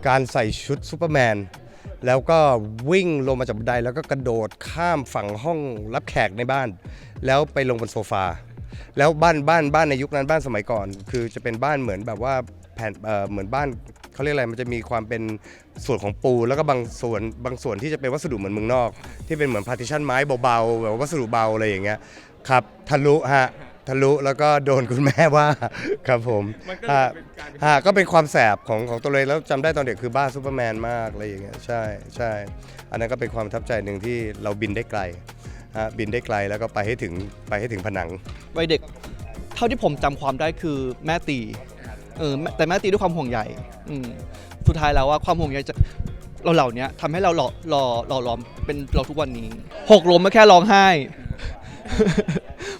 การใส่ชุดซูเปอร์แมนแล้วก็วิ่งลงมาจากบันไดแล้วก็กระโดดข้ามฝั่งห้องรับแขกในบ้านแล้วไปลงบนโซฟาแล้วบ้านในยุคนั้นบ้านสมัยก่อนคือจะเป็นบ้านเหมือนแบบว่าแผ่นเหมือนบ้านเขาเรียกอะไรมันจะมีความเป็นส่วนของปูแล้วก็บางส่วนที่จะเป็นวัสดุเหมือนเมืองนอกที่เป็นเหมือนพาร์ติชันไม้เบาๆแบบวัสดุเบาอะไรอย่างเงี้ยครับทะลุแล้วก็โดนคุณแม่ว่าครับผมก็เป็นความแสบของตัวเลยแล้วจำได้ตอนเด็กคือบ้าซูเปอร์แมนมากอะไรอย่างเงี้ยใช่อันนั้นก็เป็นความประทับใจหนึ่งที่เราบินได้ไกลบินได้ไกลแล้วก็ไปให้ถึงผนังวัยเด็กเท่าที่ผมจำความได้คือแม่ตีแต่แม่ตีด้วยความห่วงใยสุดท้ายแล้วว่าความห่วงใยเราเหล่านี้ทำให้เราหล่อหลอมเป็นเราทุกวันนี้หกล้มไม่แค่ร้องไห้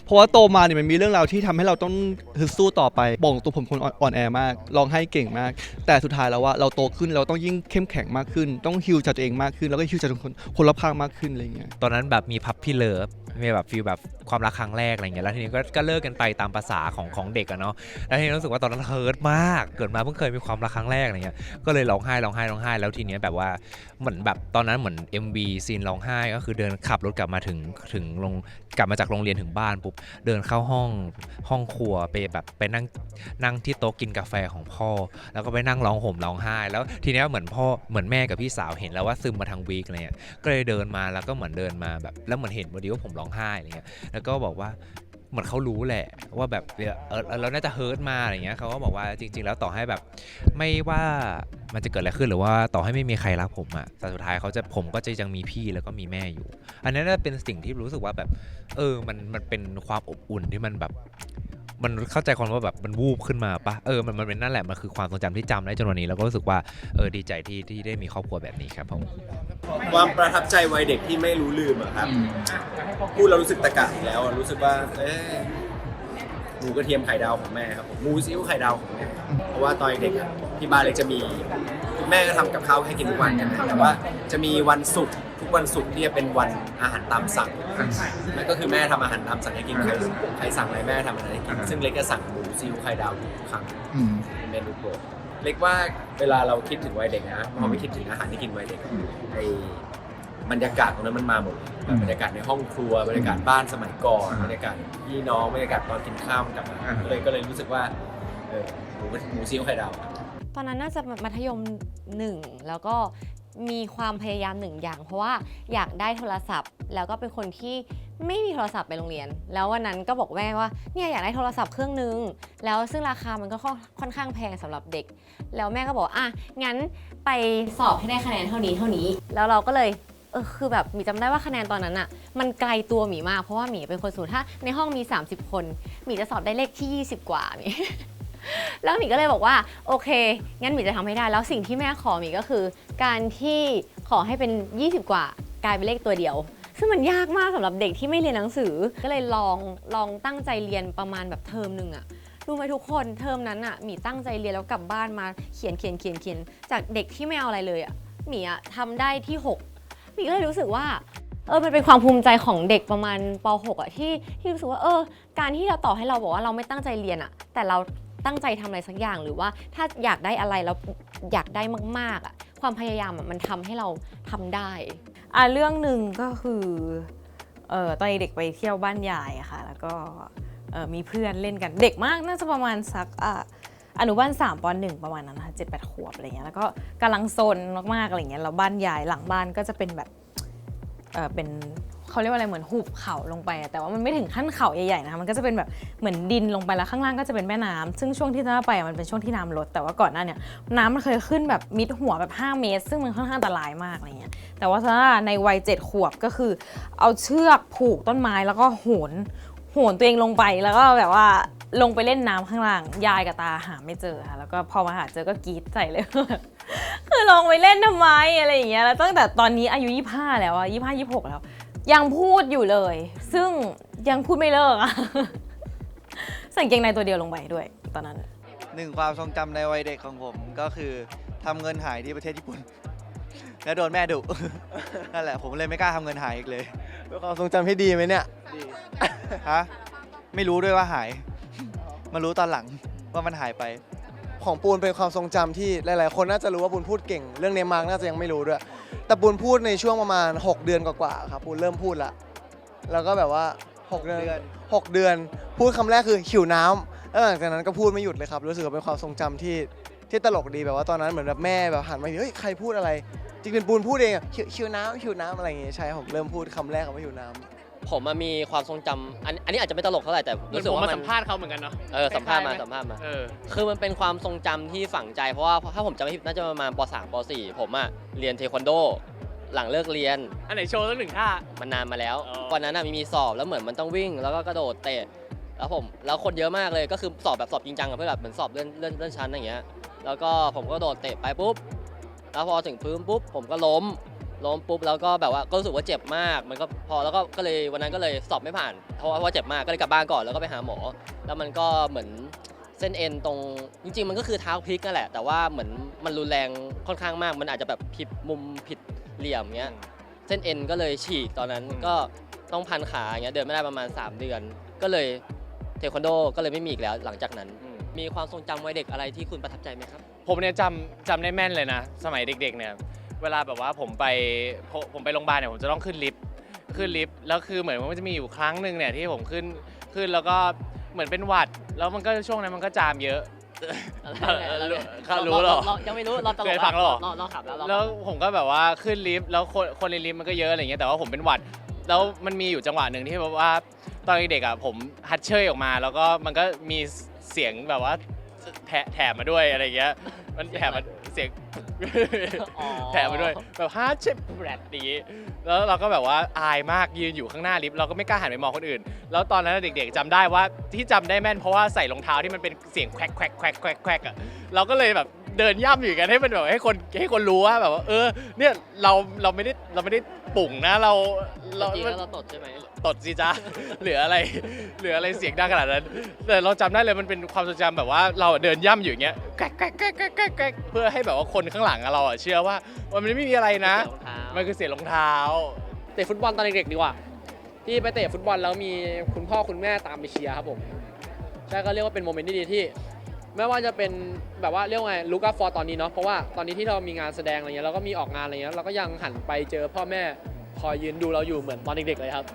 เพราะว่าโตมาเนี่ยมันมีเรื่องราวที่ทำให้เราต้องฮึดสู้ต่อไปบอกตัวผมคนอ่อนแอมากร้องไห้เก่งมากแต่สุดท้ายแล้วว่าเราโตขึ้นเราต้องยิ่งเข้มแข็งมากขึ้นต้องฮีลใจตัวเองมากขึ้นแล้วก็ฮีลใจคนรอบข้างมากขึ้นอะไรเงี้ยตอนนั้นแบบมีพับพี่เลิฟมีแบบฟีลแบบความรักครั้งแรกอะไรเงี้ยแล้วทีนี้ก็เลิกกันไปตามภาษาของเด็กอะเนาะแล้วทีนี้รู้สึกว่าตอนนั้นเฮิร์ตมากเกิดมาเพิ่งเคยมีความรักครั้งแรกอะไรเงี้ยก็เลยร้องไห้แล้วทีนี้แบบว่าเหมือนแบบตอนนั้นเหมือน MV ซีนร้องไห้ก็คือเดินขับรถกลับมาถึงกลับมาจากโรงเรียนถึงบ้านปุ๊บเดินเข้าห้องครัวไปแบบไปนั่งที่โต๊ะกินกาแฟของพ่อแล้วก็ไปนั่งร้องห่มร้องไห้แล้วทีนี้เหมือนแม่กับพี่สาวเห็นแล้วว่าซึมมาทางวีคอะไรเงี้ยก็เลยเดินมาแล้วก็เหมือนเดินมาแบบแล้วเหมือนเห็นพอดีว่าผมร้องไห้อะไรเงี้ยแล้วก็บอกว่าเหมือนเขารู้แหละว่าแบบเราน่าจะเฮิร์ตมาอะไรเงี้ยเขาก็บอกว่าจริงๆแล้วต่อให้แบบไม่ว่ามันจะเกิดอะไรขึ้นหรือว่าต่อให้ไม่มีใครรักผมอะแต่สุดท้ายผมก็จะยังมีพี่แล้วก็มีแม่อยู่อันนั้นเป็นสิ่งที่รู้สึกว่าแบบมันเป็นความอบอุ่นที่มันแบบมันเข้าใจความว่าแบบมันวูบขึ้นมาปะมันเป็นนั่นแหละมันคือความทรงจำที่จำได้จนวันนี้แล้วก็รู้สึกว่าดีใจที่ได้มีครอบครัวแบบนี้ครับผมความประทับใจวัยเด็กที่ไม่รู้ลืมอะครับพูดเรารู้สึกตะกะอีกแล้วรู้สึกว่าหมูกระเทียมไข่ดาวของแม่ครับผมหมูซีอิ๊วไข่ดาวของแม่เพราะว่าตอนเด็กที่บ้านเลยจะมีคุณแม่ก็ทำกับข้าวให้กินทุกวันกันนะแต่ว่าจะมีวันศุกร์ทุกวันศุกร์ที่จะเป็นวันอาหารตามสั่งนั่นก็คือแม่ทำอาหารตามสั่งให้กินใครสั่งอะไรแม่ทำอะไรให้กินซึ่งเล็กก็สั่งหมูซีอิ๊วไข่ดาวทุกครั้งเป็นเมนูโปรดเล็กว่าเวลาเราคิดถึงวัยเด็กนะพอไม่คิดถึงอาหารที่กินวัยเด็กไอบรรยากาศตรงนั้นมันมาหมดบรรยากาศในห้องครัวบรรยากาศบ้านสมัยก่อนบรรยากาศพี่น้องบรรยากาศตอนกินข้าวกลับมาก็เลยรู้สึกว่าหมูซีอิ๊วไข่ดาวตอนนั้นน่าจะมัธยม1แล้วก็มีความพยายาม1อย่างเพราะว่าอยากได้โทรศัพท์แล้วก็เป็นคนที่ไม่มีโทรศัพท์ไปโรงเรียนแล้ววันนั้นก็บอกแม่ว่าเนี่ยอยากได้โทรศัพท์เครื่องนึงแล้วซึ่งราคามันก็ค่อนข้างแพงสำหรับเด็กแล้วแม่ก็บอกงั้นไปสอบให้ได้คะแนนเท่านี้แล้วเราก็เลยคือแบบหมีจำได้ว่าคะแนนตอนนั้นมันไกลตัวหมีมากเพราะว่าหมีเป็นคนสูงถ้าในห้องมี30คนหมีจะสอบได้เลขที่20กว่านี่แล้วหมีก็เลยบอกว่าโอเคงั้นหมีจะทำให้ได้แล้วสิ่งที่แม่ขอหมีก็คือการที่ขอให้เป็น20กว่ากลายเป็นเลขตัวเดียวซึ่งมันยากมากสำหรับเด็กที่ไม่เรียนหนังสือก็เลยลองตั้งใจเรียนประมาณแบบเทอมนึงรู้ไหมทุกคนเทอมนั้นหมีตั้งใจเรียนแล้วกลับบ้านมาเขียนจากเด็กที่ไม่เอาอะไรเลยหมีทำได้ที่6หมีก็เลยรู้สึกว่ามันเป็นความภูมิใจของเด็กประมาณป .6 ที่รู้สึกว่าการที่เราต่อให้เราบอกว่าเราไม่ตั้งใจเรียนแต่เราตั้งใจทำอะไรสักอย่างหรือว่าถ้าอยากได้อะไรแล้วอยากได้มากๆความพยายามมันทำให้เราทำได้เรื่องหนึ่งก็คือตอนเด็กไปเที่ยวบ้านยายค่ะแล้วก็มีเพื่อนเล่นกันเด็กมากน่าจะประมาณสักอนุบาล3 ป .1 ประมาณนั้นนะคะ7-8 ขวบอะไรเงี้ยแล้วก็กำลังซนมากๆอะไรเงี้ยแล้วบ้านยายหลังบ้านก็จะเป็นแบบเป็นเขาเรียกว่าอะไรเหมือนหุบเขาลงไปแต่ว่ามันไม่ถึงขั้นเขาใหญ่ๆนะคะมันก็จะเป็นแบบเหมือนดินลงไปแล้วข้างล่างก็จะเป็นแม่น้ำซึ่งช่วงที่น้าไปมันเป็นช่วงที่น้ำลดแต่ว่าก่อนหน้าเนี่ยน้ำมันเคยขึ้นแบบมิดหัวแบบ5 เมตรซึ่งมันค่อนข้างอันตรายมากอะไรเงี้ยแต่ว่าในวัย7 ขวบก็คือเอาเชือกผูกต้นไม้แล้วก็โหนตัวเองลงไปแล้วก็แบบว่าลงไปเล่นน้ำข้างล่างยายกับตาหาไม่เจอค่ะแล้วก็พอมาหาเจอก็กรี๊ดใส่เลย คือลงไปเล่นทำไมอะไรอย่างเงี้ยแล้วตั้งแต่ตอนนี้อายุ25แล้ว25-26แล้วยังพูดอยู่เลยซึ่งยังพูดไม่เลิกใส่กางเกงในตัวเดียวลงไปด้วยตอนนั้นความทรงจำในวัยเด็กของผมก็คือทำเงินหายที่ประเทศญี่ปุ่นแล้วโดนแม่ดุ นั่นแหละผมเลยไม่กล้าทำเงินหายอีกเลยเป็นความทรงจำที่ดีไหมเนี่ยดีฮะไม่รู้ด้วยว่าหายมารู้ตอนหลังว่ามันหายไป ของปูนเป็นความทรงจำที่หลายๆ คนน่าจะรู้ว่าปูนพูดเก่ง เรื่องเนย์มาร์กน่าจะยังไม่รู้ด้วย แต่ปูนพูดในช่วงประมาณ 6 เดือนกว่าๆครับปูนเริ่มพูดละแล้วก็แบบว่า 6 เดือนพูดคำแรกคือหิวน้ำแล้วหลังจากนั้นก็พูดไม่หยุดเลยครับรู้สึกว่าเป็นความทรงจำที่ตลกดีแบบว่าตอนนั้นเหมือนแบบแม่แบบหันมาเฮ้ยใครพูดอะไรจริงๆปูนพูดเองอะหิวน้ำอะไรอย่างงี้ใช่ผมเริ่มพูดคำแรกคำว่าหิวน้ำ ผมมีความทรงจำอันนี้อาจจะไม่ตลกเท่าไหร่แต่รู้สึกว่ามันสัมภาษณ์เขาเหมือนกันเนาะสัมภาษณ์มาคือมันเป็นความทรงจำที่ฝังใจเพราะว่าถ้าผมจำไม่ผิดน่าจะประมาณป.3 ป.4 ผมเรียนเทควันโดหลังเลิกเรียนอันไหนโชว์สักหนึ่งท่ามันนานมาแล้ววันนั้นมีสอบแล้วเหมือนมันต้องวิ่งแล้วก็กระโดดเตะแล้วคนเยอะมากเลยก็คือสอบแบบสอบจริงจังเพื่อแบบเหมือนสอบเลื่อนชั้นอย่างเงี้ยแล้วก็ผมก็โดดเตะไปปุ๊บแล้วพอถึงพื้นปุ๊บผมก็ล้มปุ๊บแล้วก็แบบว่าก็รู้สึกว่าเจ็บมากมันก็พอแล้วก็เลยวันนั้นก็เลยสอบไม่ผ่านเพราะว่าเจ็บมากก็เลยกลับบ้านก่อนแล้วก็ไปหาหมอแล้วมันก็เหมือนเส้นเอ็นตรงจริงๆมันก็คือเท้าพลิกนั่นแหละแต่ว่าเหมือนมันรุนแรงค่อนข้างมากมันอาจจะแบบผิดมุมผิดเหลี่ยมเงี้ยเส้นเอ็นก็เลยฉีกตอนนั้นก็ต้องพันขาอย่างเงี้ยเดินไม่ได้ประมาณ3 เดือนก็เลยเทควันโดก็เลยไม่มีอีกแล้วหลังจากนั้นมีความทรงจำวัยเด็กอะไรที่คุณประทับใจไหมครับผมเนี่ยจำได้แม่นเลยนะสมัยเด็กๆเนี่ยเวลาแบบว่าผมไปโรงพยาบาลเนี่ยผมจะต้องขึ้นลิฟต์แล้วคือเหมือนมันจะมีอยู่ครั้งหนึ่งเนี่ยที่ผมขึ้นแล้วก็เหมือนเป็นหวัดแล้วมันก็ช่วงนั้นมันก็จามเยอะรู้หรอยังไม่รู้เราตลก เคยฟังแล้วหรอเราขับแล้วผมก็แบบว่าขึ้นลิฟต์แล้วคนในลิฟต์มันก็เยอะอะไรเงี้ยแต่ว่าผมเป็นหวัดแล้วมันมีอยู่จังหวะหนึ่งที่แบบว่าตอนเด็กๆผมฮัดเชยออกมาแล้วก็มันก็มีเสียงแบบว่าแถมมาด้วยอะไรเงี้ยมันแถมมาเสียงแถมมาด้วยแบบฮาร์ดเชฟแบรดดีแล้วเราก็แบบว่าอายมากยืนอยู่ข้างหน้าลิฟต์เราก็ไม่กล้าหันไปมองคนอื่นแล้วตอนนั้นเด็กๆจำได้ว่าที่จำได้แม่นเพราะว่าใส่รองเท้าที่มันเป็นเสียงแควกอ่ะเราก็เลยแบบเดินย่ำอยู่กันให้มันแบบให้คนรู้ว่าแบบว่าเนี่ยเราไม่ได้ปุ่งนะเราจริงๆเราตดใช่ไหมตดสิจ๊ะเหลืออะไรเสียงดังขนาดนั้นแต่เราจำได้เลยมันเป็นความทรงจำแบบว่าเราเดินย่ำอยู่อย่างเงี้ยแกกเพื่อให้แบบว่าคนข้างหลังเราเชื่อว่ามันไม่มีอะไรนะมันคือเสียงรองเท้าเตะฟุตบอลตอนเด็กๆดีกว่าที่ไปเตะฟุตบอลแล้วมีคุณพ่อคุณแม่ตามไปเชียร์ครับผมใช่ก็เรียกว่าเป็นโมเมนต์ที่ดีที่ไม่ว่าจะเป็นแบบว่าเรียกว่าไงลูกาฟอร์ตอนนี้เนาะเพราะว่าตอนนี้ที่เรามีงานแสดงอะไรเงี้ยเราก็มีออกงานอะไรเงี้ยเราก็ยังหันไปเจอพ่อแม่คอยยืนดูเราอยู่เหมือนตอนเด็กๆเลยครับ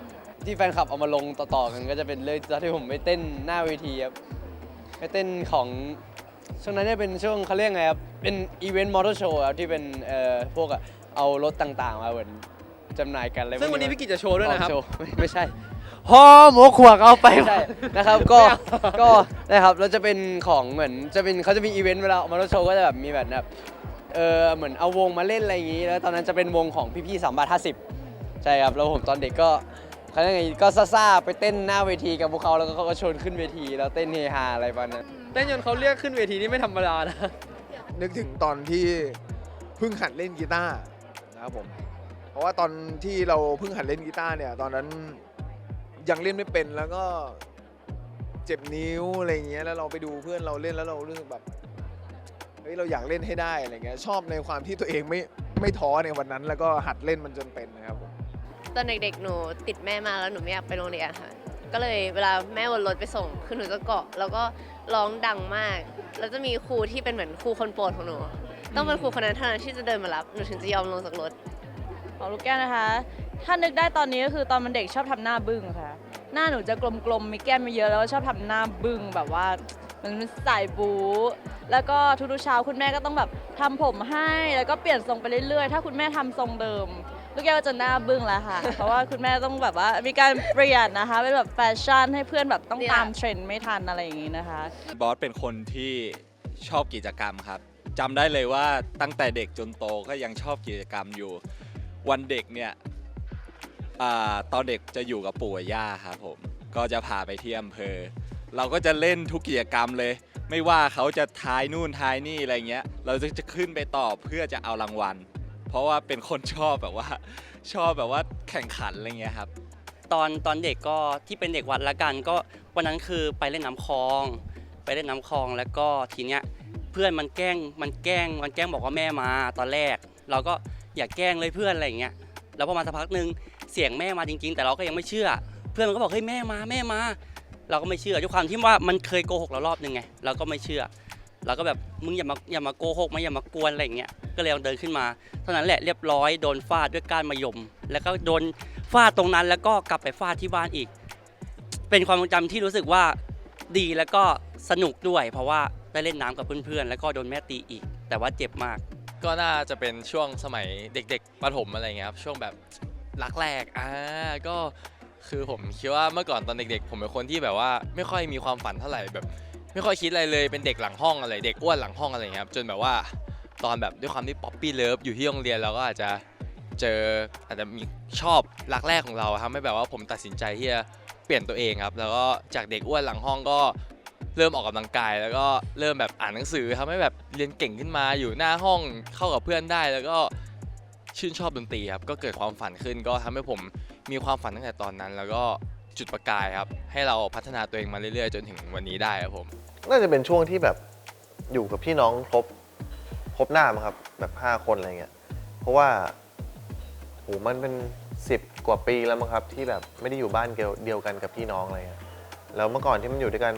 ที่แฟนคลับเอามาลงต่อๆกันก็จะเป็นเรื่องที่ผมไปเต้นหน้าเวทีครับไปเต้นของช่วงนั้นเนี่ยเป็นช่วงเขาเรียกไงครับเป็นอีเวนต์มอเตอร์โชว์ครับที่เป็นพวกเอารถต่างๆมาเหมือนจำหน่ายกันอะไรซึ่งวันนี้พี่กิจจะโชว์ด้วยนะครับไม่ใช่ฮอหมูขวกเอาไปใช่นะครับก็นะครับเราจะเป็นของเหมือนจะเป็นเขาจะมีอีเวนต์เวลามอเตอร์โชว์ก็จะแบบมีแบบเหมือนเอาวงมาเล่นอะไรอย่างนี้แล้วตอนนั้นจะเป็นวงของพี่ๆ3 บาท 50ใช่ครับแล้วผมตอนเด็กก็เขาเรียกไงก็ซ่าๆไปเต้นหน้าเวทีกับพวกเขาแล้วก็เขาก็ชวนขึ้นเวทีแล้วเต้นเฮฮาอะไรประมาณนั้นเต้นจนเขาเรียกขึ้นเวทีนี่ไม่ธรรมดานะนึกถึงตอนที่เพิ่งหัดเล่นกีตาร์นะครับผมเพราะว่าตอนที่เราเพิ่งหัดเล่นกีตาร์เนี่ยตอนนั้นยังเล่นไม่เป็นแล้วก็เจ็บนิ้วอะไรเงี้ยแล้วเราไปดูเพื่อนเราเล่นแล้วเรารู้สึกแบบเฮ้ยเราอยากเล่นให้ได้อะไรเงี้ยชอบในความที่ตัวเองไม่ท้อในวันนั้นแล้วก็หัดเล่นมันจนเป็นนะครับผมตอนเด็กๆหนูติดแม่มาแล้วหนูไม่อยากไปโรงเรียนค่ะก็เลยเวลาแม่วนรถไปส่งคือหนูจะเกาะแล้วก็ร้องดังมากแล้วจะมีครูที่เป็นเหมือนครูคนโปรดของหนูต้องเป็นครูคนนั้นเท่านั้นที่จะเดินมารับหนูถึงจะยอมลงจากรถของลูกแก้วนะคะถ้านึกได้ตอนนี้ก็คือตอนมันเด็กชอบทำหน้าบึ้งค่ะหน้าหนูจะกลมๆมีแก้มไม่เยอะแล้วก็ชอบทำหน้าบึ้งแบบว่ามันสายบู๊แล้วก็ทุกๆเช้าคุณแม่ก็ต้องแบบทำผมให้แล้วก็เปลี่ยนทรงไปเรื่อยๆถ้าคุณแม่ทำทรงเดิมลูกแก้วก็จะหน้าบึ้งแล้วค่ะ เพราะว่าคุณแม่ต้องแบบว่ามีการเปลี่ยนนะคะเป็นแบบแฟชั่นให้เพื่อนแบบต้องตามเทรนด์ไม่ทันอะไรอย่างนี้นะคะบอสเป็นคนที่ชอบกิจกรรมครับจำได้เลยว่าตั้งแต่เด็กจนโตก็ยังชอบกิจกรรมอยู่วันเด็กเนี่ยตอนเด็กจะอยู่กับปู่กับย่าครับผมก็จะพาไปที่อำเภอเราก็จะเล่นทุกกิจกรรมเลยไม่ว่าเขาจะทายนู่นทายนี่อะไรเงี้ยเราจะขึ้นไปตอบเพื่อจะเอารางวัลเพราะว่าเป็นคนชอบแบบว่าแข่งขันอะไรเงี้ยครับตอนเด็กก็ที่เป็นเด็กวัดละกันก็วันนั้นคือไปเล่นน้ำคลองแล้วก็ทีเนี้ยเพื่อนมันแกล้งบอกว่าแม่มาตอนแรกเราก็อย่าแกล้งเลยเพื่อนอะไรอย่างเงี้ยแล้วพอมาสักพักนึงเสียงแม่มาจริงๆแต่เราก็ยังไม่เชื่อเพื่อนมันก็บอกเฮ้ยแม่มาเราก็ไม่เชื่อด้วยความที่ว่ามันเคยโกหกเรารอบนึงไงเราก็ไม่เชื่อ แล้วก็แบบมึงอย่ามาโกหกอย่ามากวนอะไรอย่างเงี้ยก็เลยเดินขึ้นมาเท่านั้นแหละเรียบร้อยโดนฟาดด้วยก้านมะยม แล้วก็โดนฟาดตรงนั้นแล้วก็กลับไปฟาดที่บ้านอีก เป็นความทรงจำที่รู้สึกว่าดีแล้วก็สนุกด้วย เพราะว่าได้เล่นน้ำกับเพื่อนๆแล้วก็โดนแม่ตีอีก แต่ว่าเจ็บมาก ก็น่าจะเป็นช่วงสมัยเด็กๆประถมอะไรเงี้ยครับช่วงแบบรักแรกก็คือผมคิดว่าเมื่อก่อนตอนเด็กๆผมเป็นคนที่แบบว่าไม่ค่อยมีความฝันเท่าไหร่แบบไม่ค่อยคิดอะไรเลยเป็นเด็กหลังห้องอะไรเด็กอ้วนหลังห้องอะไรเงี้ยครับจนแบบว่าตอนแบบด้วยความที่ป๊อปปี้เลิฟอยู่ที่โรงเรียนเราก็อาจจะมีชอบรักแรกของเราทำให้แบบว่าผมตัดสินใจที่จะเปลี่ยนตัวเองครับแล้วก็จากเด็กอ้วนหลังห้องก็เริ่มออกกำลังกายแล้วก็เริ่มแบบอ่านหนังสือทำให้แบบเรียนเก่งขึ้นมาอยู่หน้าห้องเข้ากับเพื่อนได้แล้วก็ชื่นชอบดนตรีครับก็เกิดความฝันขึ้นก็ทำให้ผมมีความฝันตั้งแต่ตอนนั้นแล้วก็จุดประกายครับให้เราพัฒนาตัวเองมาเรื่อยๆจนถึงวันนี้ได้ครับผมน่าจะเป็นช่วงที่แบบอยู่กับพี่น้องครบหน้ามั้งครับแบบ5 คนอะไรเงี้ยเพราะว่าโหมันเป็น10 กว่าปีแล้วมั้งครับที่แบบไม่ได้อยู่บ้านเดียวกันกับพี่น้องอะไรเงี้ยแล้วเมื่อก่อนที่มันอยู่ด้วยกัน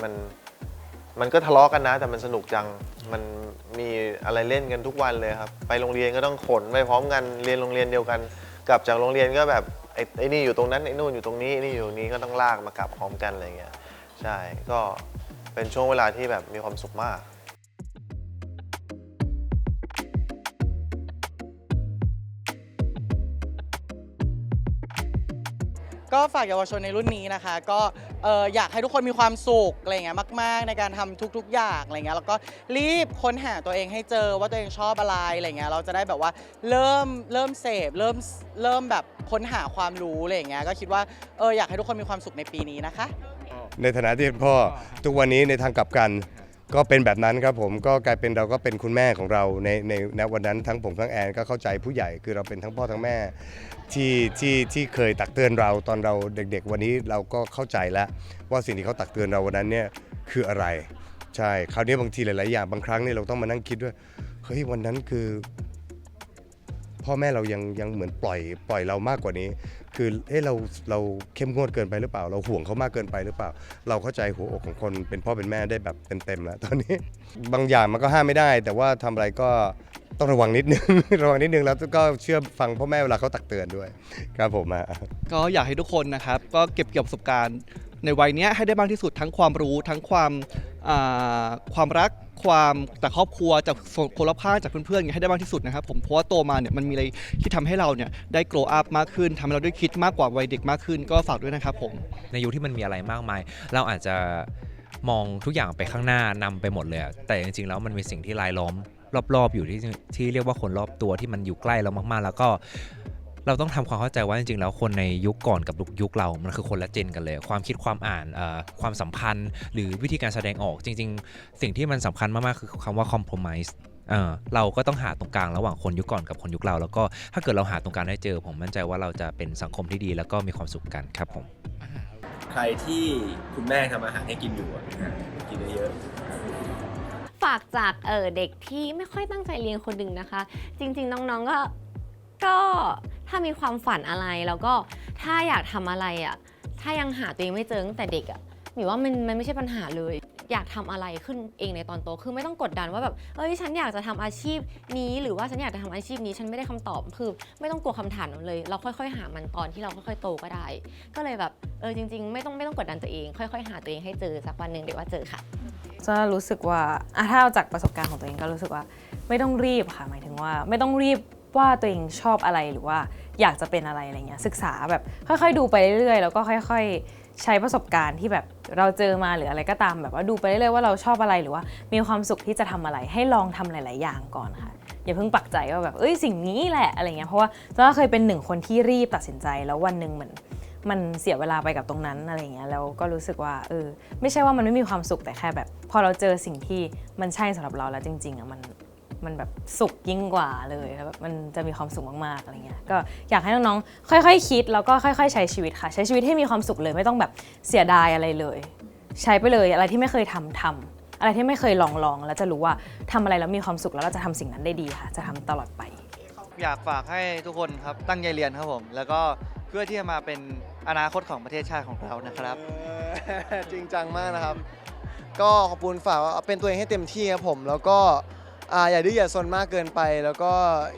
มันก็ทะเลาะกันนะแต่มันสนุกจังมันมีอะไรเล่นกันทุกวันเลยครับไปโรงเรียนก็ต้องขนไปพร้อมกันเรียนโรงเรียนเดียวกันกลับจากโรงเรียนก็แบบไอ้นี่อยู่ตรงนั้นไอ้นู่นอยู่ตรงนี้ไอ้นี่อยู่ตรงนี้ก็ต้องลากมากลับพร้อมกันอะไรเงี้ยใช่ก็เป็นช่วงเวลาที่แบบมีความสุขมาก ก็ฝากเยาวชนในรุ่นนี้นะคะก็อยากให้ทุกคนมีความสุขอะไรเงี้ยมากๆในการทำทุกๆอย่างอะไรเงี้ยแล้วก็รีบค้นหาตัวเองให้เจอว่าตัวเองชอบอะไรอะไรเงี้ยเราจะได้แบบว่าเริ่มเสพเริ่มแบบค้นหาความรู้อะไรเงี้ยก็คิดว่าอยากให้ทุกคนมีความสุขในปีนี้นะคะในฐานะที่เป็นพ่อทุกวันนี้ในทางกลับกันก็เป็นแบบนั้นครับผมก็กลายเป็นเราก็เป็นคุณแม่ของเราในวันนั้นทั้งผมทั้งแอนก็เข้าใจผู้ใหญ่คือเราเป็นทั้งพ่อทั้งแม่ที่เคยตักเตือนเราตอนเราเด็กๆวันนี้เราก็เข้าใจแล้วว่าสิ่งที่เขาตักเตือนเราวันนั้นเนี่ยคืออะไรใช่คราวนี้บางทีหลายๆอย่างบางครั้งเนี่ยเราต้องมานั่งคิดด้วยเฮ้ยวันนั้นคือพ่อแม่เรายังเหมือนปล่อยเรามากกว่านี้คือเราเข้มงวดเกินไปหรือเปล่าเราห่วงเขามากเกินไปหรือเปล่าเราเข้าใจหัวอกของคนเป็นพ่อเป็นแม่ได้แบบเต็มๆแล้วตอนนี้บางอย่างมันก็ห้ามไม่ได้แต่ว่าทำอะไรก็ต้องระวังนิดนึง ระวังนิดนึงแล้วก็เชื่อฟังพ่อแม่เวลาเขาตักเตือนด้วยครับผมก็อยากให้ทุกคนนะครับก็เก็บเกี่ยวประสบการณ์ในวัยนี้ให้ได้มากที่สุดทั้งความรู้ทั้งความรักความจากครอบครัวจากคนรอบข้างจากเพื่อนๆให้ได้มากที่สุดนะครับผมเพราะว่าโตมาเนี่ยมันมีอะไรที่ทำให้เราเนี่ยได้ grow up มากขึ้นทำให้เราได้คิดมากกว่าวัยเด็กมากขึ้นก็ฝากด้วยนะครับผมในยุคที่มันมีอะไรมากมายเราอาจจะมองทุกอย่างไปข้างหน้านำไปหมดเลยแต่จริงๆแล้วมันมีสิ่งที่รายล้อมรอบๆอยู่ที่เรียกว่าคนรอบตัวที่มันอยู่ใกล้เรามากๆแล้วก็เราต้องทำความเข้าใจว่าจริงๆแล้วคนในยุคก่อนกับยุคเรามันคือคนละเจนกันเลยความคิดความอ่านความสัมพันธ์หรือวิธีการแสดงออกจริงๆสิ่งที่มันสำคัญมากๆคือคำว่า compromise เราก็ต้องหาตรงกลางระหว่างคนยุคก่อนกับคนยุคเราแล้วก็ถ้าเกิดเราหาตรงกลางได้เจอผมมั่นใจว่าเราจะเป็นสังคมที่ดีแล้วก็มีความสุขกันครับผมใครที่คุณแม่ทำอาหารให้กินอยู่กินเยอะฝากจากเด็กที่ไม่ค่อยตั้งใจเรียนคนหนึ่งนะคะจริงๆน้องๆก็ถ้ามีความฝันอะไรแล้วก็ถ้าอยากทำอะไรอ่ะถ้ายังหาตัวเองไม่เจอตั้งแต่เด็กอ่ะหมายว่ามันไม่ใช่ปัญหาเลยอยากทำอะไรขึ้นเองในตอนโตคือไม่ต้องกดดันว่าแบบฉันอยากจะทำอาชีพนี้หรือว่าฉันอยากจะทำอาชีพนี้ฉันไม่ได้คำตอบคือไม่ต้องกลัวคำถามเลยเราค่อยๆหามันตอนที่เราค่อยๆโตก็ได้ก็เลยแบบจริงๆไม่ต้องกดดันตัวเองค่อยๆหาตัวเองให้เจอสักวันหนึ่งเดี๋ยวว่าเจอค่ะจะรู้สึกว่าถ้าเอาจากประสบการณ์ของตัวเองก็รู้สึกว่าไม่ต้องรีบค่ะหมายถึงว่าไม่ต้องรีบว่าตัวเองชอบอะไรหรือว่าอยากจะเป็นอะไรเงี้ยศึกษาแบบค่อยๆดูไปเรื่อยๆแล้วก็ค่อยๆใช้ประสบการณ์ที่แบบเราเจอมาหรืออะไรก็ตามแบบว่าดูไปเรื่อยๆว่าเราชอบอะไรหรือว่ามีความสุขที่จะทำอะไรให้ลองทำหลายๆอย่างก่อนค่ะอย่าเพิ่งปักใจว่าแบบสิ่งนี้แหละอะไรเงี้ยเพราะว่าจะเคยเป็นหนึ่งคนที่รีบตัดสินใจแล้ววันนึงมันเสียเวลาไปกับตรงนั้นอะไรเงี้ยแล้วก็รู้สึกว่าไม่ใช่ว่ามันไม่มีความสุขแต่แค่แบบพอเราเจอสิ่งที่มันใช่สำหรับเราแล้วจริงๆมันแบบสุขยิ่งกว่าเลยแล้วแบบมันจะมีความสุขมากๆอะไรเงี้ยก็อยากให้น้องๆค่อยๆคิดแล้วก็ค่อยๆใช้ชีวิตค่ะใช้ชีวิตให้มีความสุขเลยไม่ต้องแบบเสียดายอะไรเลยใช้ไปเลยอะไรที่ไม่เคยทำอะไรที่ไม่เคยลองแล้วจะรู้ว่าทำอะไรแล้วมีความสุขแล้วเราจะทำสิ่งนั้นได้ดีค่ะจะทำตลอดไปอยากฝากให้ทุกคนครับตั้งใจเรียนครับผมแล้วก็เพื่อที่จะมาเป็นอนาคตของประเทศชาติของเรานะครับจริงจังมากนะครับ ก็ขอบคุณฝากว่าเป็นตัวเองให้เต็มที่ครับผมแล้วก็อย่าดื้ออย่าซนมากเกินไป แล้วก็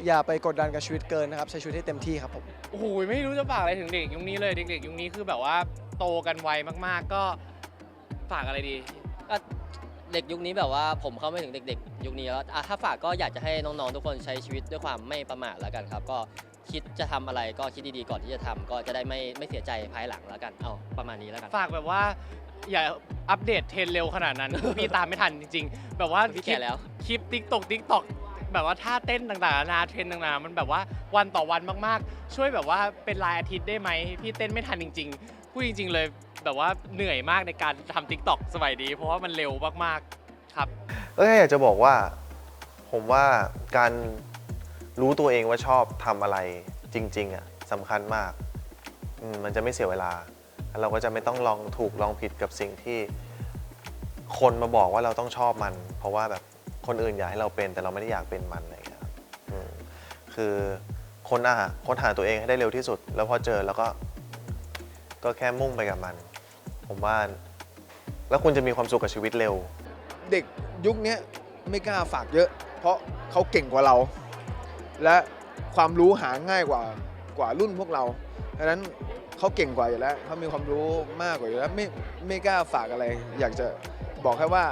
อย่าไปกดดันกับชีวิตเกินนะครับใช้ชีวิตให้เต็มที่ครับผม โอ้โหไม่รู้จะฝากอะไรถึงเด็กยุคนี้เลยเด็กๆยุคนี้คือแบบว่าโตกันไวมากๆก็ฝากอะไรดี ก็เด็กยุคนี้แบบว่าผมเข้าไม่ถึงเด็กๆยุคนี้แล้วถ้าฝากก็อยากจะให้น้องๆทุกคนใช้ชีวิตด้วยความไม่ประมาทแล้วกันครับก็คิดจะทำอะไรก็คิดดีๆก่อนที่จะทำก็จะได้ไม่เสียใจภายหลังแล้วกันเอาประมาณนี้แล้วกัน ฝากแบบว่าอย่าอัปเดตเทรนด์เร็วขนาดนั้น พี่ตามไม่ทันจริงๆ แบบว่า พี่แก่แล้ว คลิปติ๊กตอกแบบว่าท่าเต้นต่างๆนานาเทรนด์ต่างๆมันแบบว่าวันต่อวันมากๆ ช่วยแบบว่าเป็นรายอาทิตย์ได้ไหมพี่เต้นไม่ทันจริงๆพูดจริงๆเลยแบบว่าเหนื่อยมากในการทำติ๊กตอกสมัยนี้เพราะว่ามันเร็วมากๆครับ ก็แค่อยากจะบอกว่าผมว่าการรู้ตัวเองว่าชอบทำอะไรจริงๆอ่ะสำคัญมากมันจะไม่เสียเวลาเราก็จะไม่ต้องลองถูกลองผิดกับสิ่งที่คนมาบอกว่าเราต้องชอบมันเพราะว่าแบบคนอื่นอยากให้เราเป็นแต่เราไม่ได้อยากเป็นมันอะไรอย่างเงี้ยครับคือค้นหาตัวเองให้ได้เร็วที่สุดแล้วพอเจอแล้วก็แค่มุ่งไปกับมันผมว่าแล้วคุณจะมีความสุขกับชีวิตเร็ว เด็กยุคนี้ไม่กล้าฝากเยอะ เพราะเขาเก่งกว่าเรา และความรู้หาง่ายกว่ารุ่นพวกเราดังนั้นเขาเก่งกว่าอยู่แล้วเขามีความรู้มากกว่าอยู่แล้วไม่กล้าฝากอะไร อยากจะบอกแค่ว่า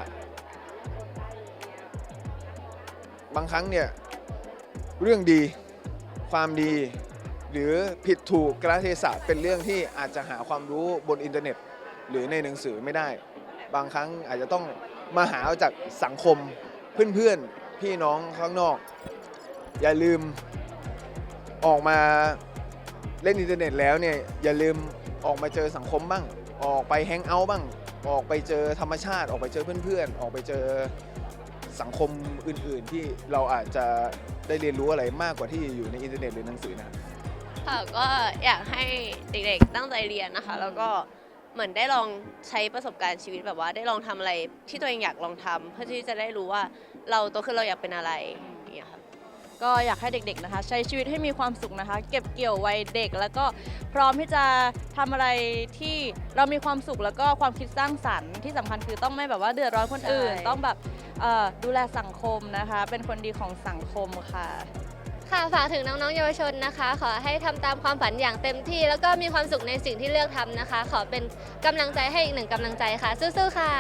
บางครั้งเนี่ยเรื่องดีความดีหรือผิดถูกกาลเทศะเป็นเรื่องที่อาจจะหาความรู้บนอินเทอร์เน็ต หรือในหนังสือไม่ได้บางครั้งอาจจะต้องมาหาเอาจากสังคมเพื่อนๆพี่น้องข้างนอกอย่าลืมออกมาเล่นอินเทอร์เน็ตแล้วเนี่ยอย่าลืมออกมาเจอสังคมบ้างออกไปแฮงเอาท์บ้างออกไปเจอธรรมชาติออกไปเจอเพื่อนๆออกไปเจอสังคมอื่นๆที่เราอาจจะได้เรียนรู้อะไรมากกว่าที่อยู่ในอินเทอร์เน็ตหรือหนังสือนะครับ ค่ะก็อยากให้เด็กๆตั้งใจเรียนนะคะแล้วก็เหมือนได้ลองใช้ประสบการณ์ชีวิตแบบว่าได้ลองทำอะไรที่ตัวเองอยากลองทำเพื่อที่จะได้รู้ว่าเราโตขึ้นเราอยากเป็นอะไรอย่างเงี้ยค่ะ ก็อยากให้เด็กๆนะคะใช้ชีวิตให้มีความสุขนะคะเก็บเกี่ยววัยเด็กแล้วก็พร้อมที่จะทำอะไรที่เรามีความสุขแล้วก็ความคิดสร้างสรรค์ที่สำคัญคือต้องไม่แบบว่าเดือดร้อนคนอื่น ใช่ ต้องแบบดูแลสังคมนะคะเป็นคนดีของสังคมค่ะ ค่ะฝากถึงน้องๆเยาวชนนะคะขอให้ทำตามความฝันอย่างเต็มที่ แล้วก็มีความสุขในสิ่งที่เลือกทำนะคะ ขอเป็นกำลังใจให้อีกหนึ่งกำลังใจค่ะสู้ๆค่ะ